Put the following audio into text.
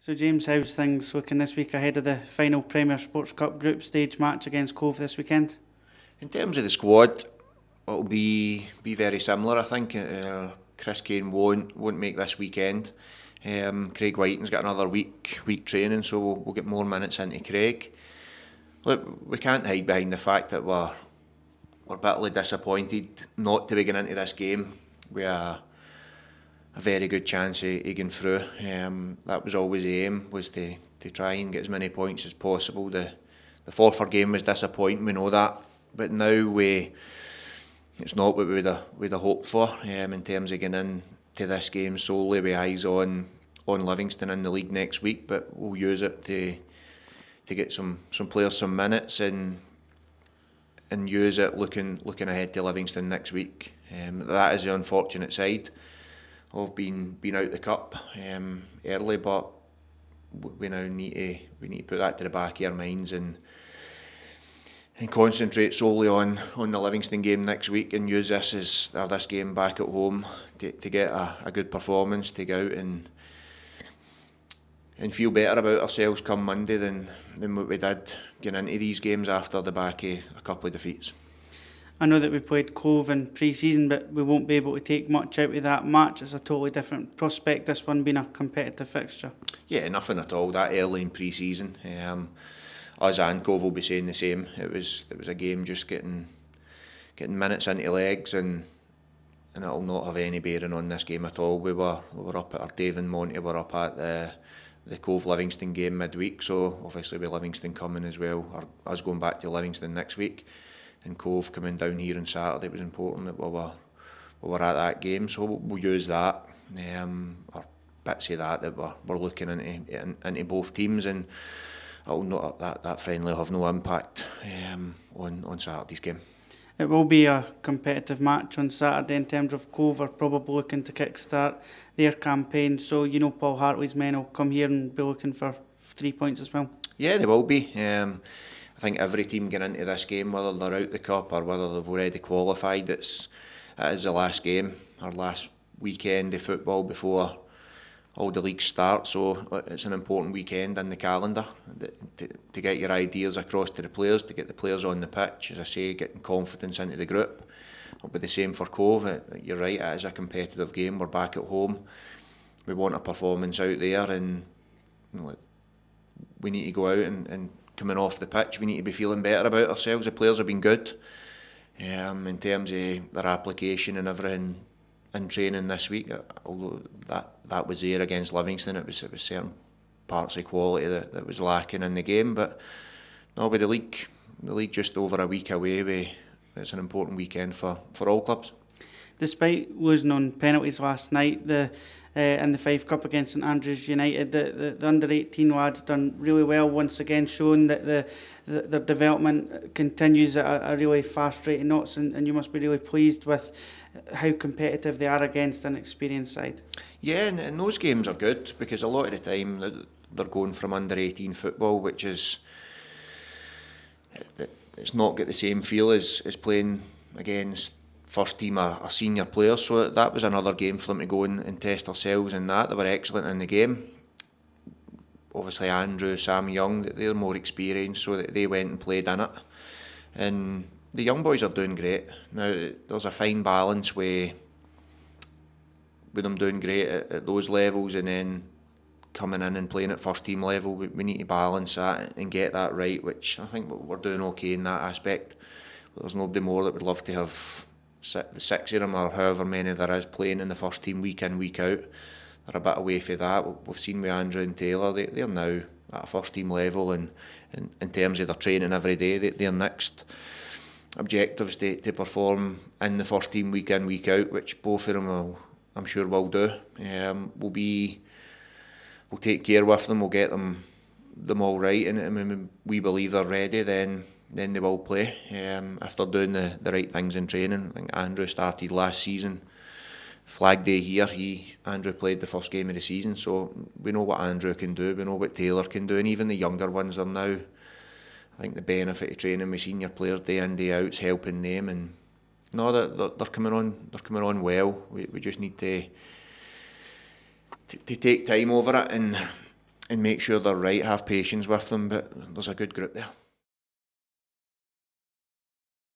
So James, how's things looking this week ahead of the final Premier Sports Cup group stage match against Cove this weekend? In terms of the squad, it'll be very similar. I think Chris Kane won't make this weekend. Craig Whiting's got another week training, so we'll get more minutes into Craig. Look, we can't hide behind the fact that we're bitterly disappointed not to be getting into this game. We are a very good chance of going through. That was always the aim, was to try and get as many points as possible. The Forfar game was disappointing, we know that, but now it's not what we'd have hoped for in terms of getting into this game solely with eyes on Livingston in the league next week. But we'll use it to get some players some minutes and use it looking ahead to Livingston next week. That is the unfortunate side of being out the cup early, but we now need to put that to the back of our minds and concentrate solely on the Livingston game next week and use this game back at home to get a good performance, to go out and feel better about ourselves come Monday than what we did getting into these games after the back of a couple of defeats. I know that we played Cove in pre-season, but we won't be able to take much out of that match. It's a totally different prospect, this one being a competitive fixture. Yeah, nothing at all that early in pre-season. Us and Cove will be saying the same. It was a game just getting minutes into legs, and it'll not have any bearing on this game at all. We were up at our Dave and Monty, we're up at the Cove Livingston game midweek, so obviously with Livingston coming as well, or us going back to Livingston next week, and Cove coming down here on Saturday, it was important that we were at that game, so we'll use that, or bits of that we're looking into both teams, and it'll not, that friendly will have no impact on Saturday's game. It will be a competitive match on Saturday in terms of Cove are probably looking to kickstart their campaign, so Paul Hartley's men will come here and be looking for 3 points as well. Yeah, they will be. I think every team getting into this game, whether they're out the cup or whether they've already qualified, it is the last game, our last weekend of football before all the leagues start, so it's an important weekend in the calendar to get your ideas across to the players, to get the players on the pitch, as I say, getting confidence into the group. It'll be the same for Cove. You're right, it is a competitive game, we're back at home, we want a performance out there, and we need to go out and coming off the pitch, we need to be feeling better about ourselves. The players have been good in terms of their application and everything in training this week, although that was there against Livingston. It was certain parts of quality that was lacking in the game, but no, with the league just over a week away, it's an important weekend for all clubs. Despite losing on penalties last night, in the Fife Cup against St Andrews United, the under-18 lads done really well once again, showing that their development continues at a really fast rate of knots, and you must be really pleased with how competitive they are against an experienced side. Yeah, and those games are good because a lot of the time they're going from under-18 football, which is it's not got the same feel as playing against first team or senior players, so that was another game for them to go and test themselves in that. They were excellent in the game. Obviously Andrew, Sam Young, they're more experienced, so they went and played in it, and the young boys are doing great. Now there's a fine balance with them doing great at those levels and then coming in and playing at first team level. We need to balance that and get that right, which I think we're doing okay in that aspect. There's nobody more that would love to have the six of them or however many there is playing in the first team week in, week out. They're a bit away from that. We've seen with Andrew and Taylor, they're now at a first team level, and in terms of their training every day, their next objectives to perform in the first team week in, week out, which both of them I'm sure will do. We'll take care with them, we'll get them all right, and when we believe they're ready, then they will play. If they're doing the right things in training. I think Andrew started last season, Flag Day here, Andrew played the first game of the season, so we know what Andrew can do, we know what Taylor can do, and even the younger ones are now. I think the benefit of training with senior players day in, day out is helping them, and no, they're coming on well. We just need to take time over it make sure they're right. Have patience with them, but there's a good group there.